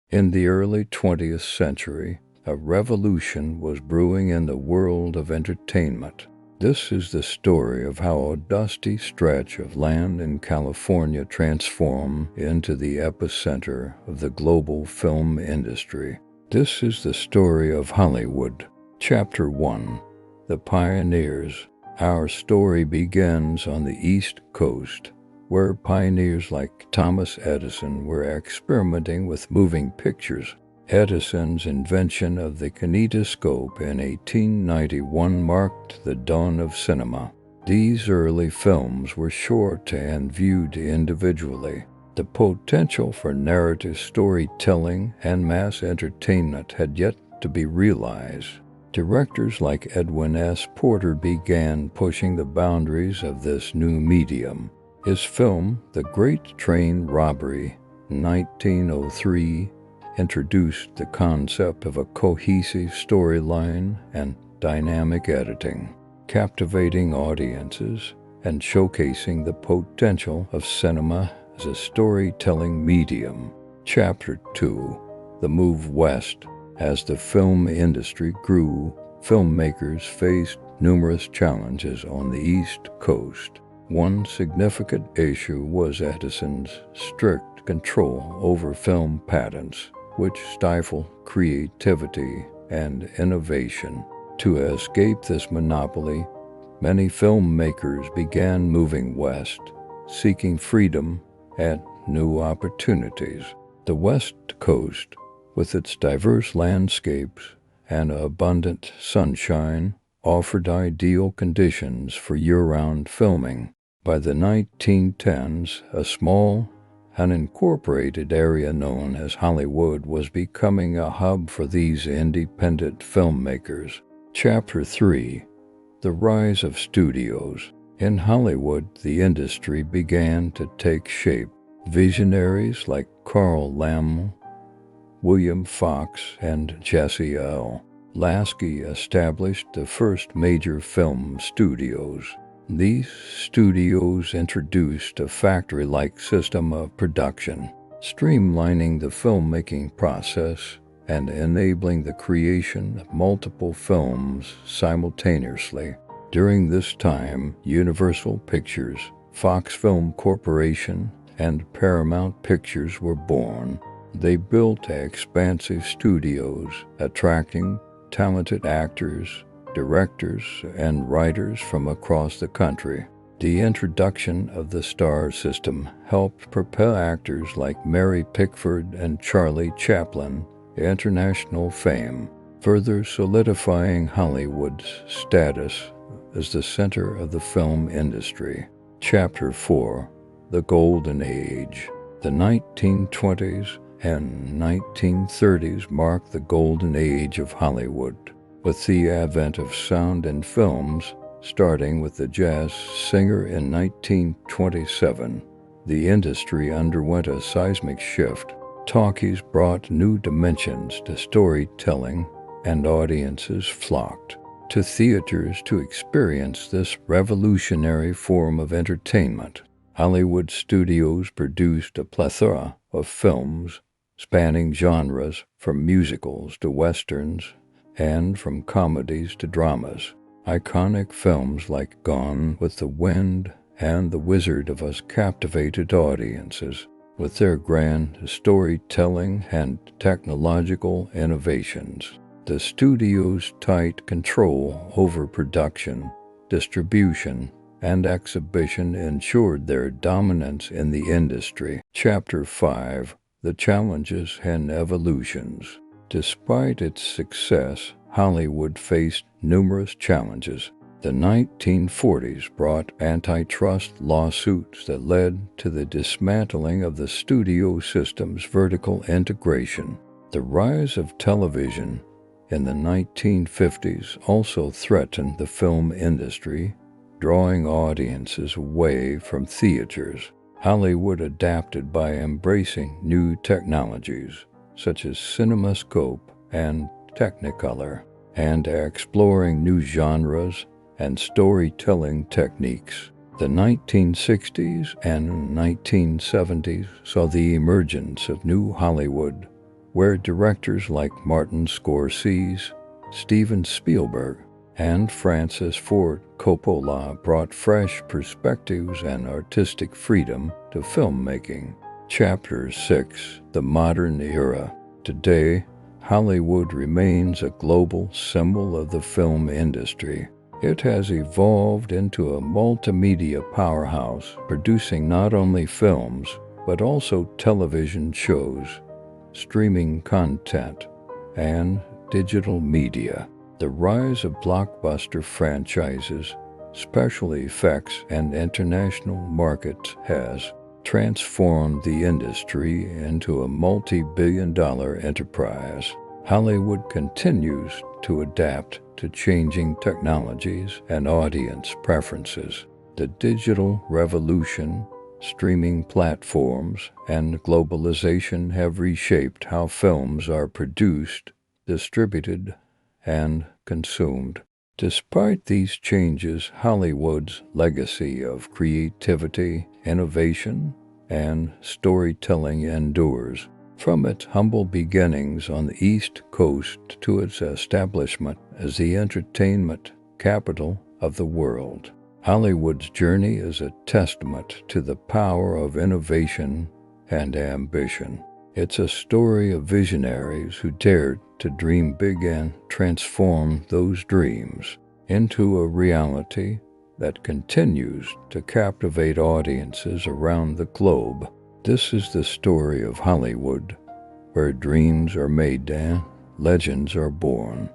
In the early 20th century, a revolution was brewing in the world of entertainment. This is the story of how a dusty stretch of land in California transformed into the epicenter of the global film industry. This is the story of Hollywood. Chapter 1. The Pioneers. Our story begins on the East Coast, where pioneers like Thomas Edison were experimenting with moving pictures. Edison's invention of the kinetoscope in 1891 marked the dawn of cinema. These early films were short and viewed individually. The potential for narrative storytelling and mass entertainment had yet to be realized. Directors like Edwin S. Porter began pushing the boundaries of this new medium. His film, The Great Train Robbery, 1903, introduced the concept of a cohesive storyline and dynamic editing, captivating audiences and showcasing the potential of cinema as a storytelling medium. Chapter 2. The Move West. As the film industry grew, filmmakers faced numerous challenges on the East Coast. One significant issue was Edison's strict control over film patents, which stifled creativity and innovation. To escape this monopoly, many filmmakers began moving west, seeking freedom and new opportunities. The West Coast, with its diverse landscapes and abundant sunshine, offered ideal conditions for year-round filming. By the 1910s, a small, unincorporated area known as Hollywood was becoming a hub for these independent filmmakers. Chapter 3. The Rise of Studios. In Hollywood, the industry began to take shape. Visionaries like Carl Laemmle, William Fox, and Jesse L. Lasky established the first major film studios. These studios introduced a factory-like system of production, streamlining the filmmaking process and enabling the creation of multiple films simultaneously. During this time, Universal Pictures, Fox Film Corporation, and Paramount Pictures were born. They built expansive studios, attracting talented actors, directors, and writers from across the country. The introduction of the star system helped propel actors like Mary Pickford and Charlie Chaplin to international fame, further solidifying Hollywood's status as the center of the film industry. Chapter 4. The Golden Age. The 1920s and 1930s marked the golden age of Hollywood, with the advent of sound and films, starting with The Jazz Singer in 1927. The industry underwent a seismic shift. Talkies brought new dimensions to storytelling, and audiences flocked to theaters to experience this revolutionary form of entertainment. Hollywood studios produced a plethora of films spanning genres from musicals to westerns and from comedies to dramas. Iconic films like Gone with the Wind and The Wizard of Oz captivated audiences with their grand storytelling and technological innovations. The studio's tight control over production, distribution, and exhibition ensured their dominance in the industry. Chapter 5. The Challenges and Evolutions. Despite its success, Hollywood faced numerous challenges. The 1940s brought antitrust lawsuits that led to the dismantling of the studio system's vertical integration. The rise of television in the 1950s also threatened the film industry, drawing audiences away from theaters. Hollywood adapted by embracing new technologies, such as CinemaScope and Technicolor, and exploring new genres and storytelling techniques. The 1960s and 1970s saw the emergence of New Hollywood, where directors like Martin Scorsese, Steven Spielberg, and Francis Ford Coppola brought fresh perspectives and artistic freedom to filmmaking. Chapter 6: The Modern Era. Today, Hollywood remains a global symbol of the film industry. It has evolved into a multimedia powerhouse, producing not only films, but also television shows, streaming content, and digital media. The rise of blockbuster franchises, special effects, and international markets has transformed the industry into a multi-billion-dollar enterprise. Hollywood continues to adapt to changing technologies and audience preferences. The digital revolution, streaming platforms, and globalization have reshaped how films are produced, distributed, and consumed. Despite these changes, Hollywood's legacy of creativity, innovation, and storytelling endures. From its humble beginnings on the East Coast to its establishment as the entertainment capital of the world, Hollywood's journey is a testament to the power of innovation and ambition. It's a story of visionaries who dared to dream big and transform those dreams into a reality that continues to captivate audiences around the globe. This is the story of Hollywood, where dreams are made and legends are born.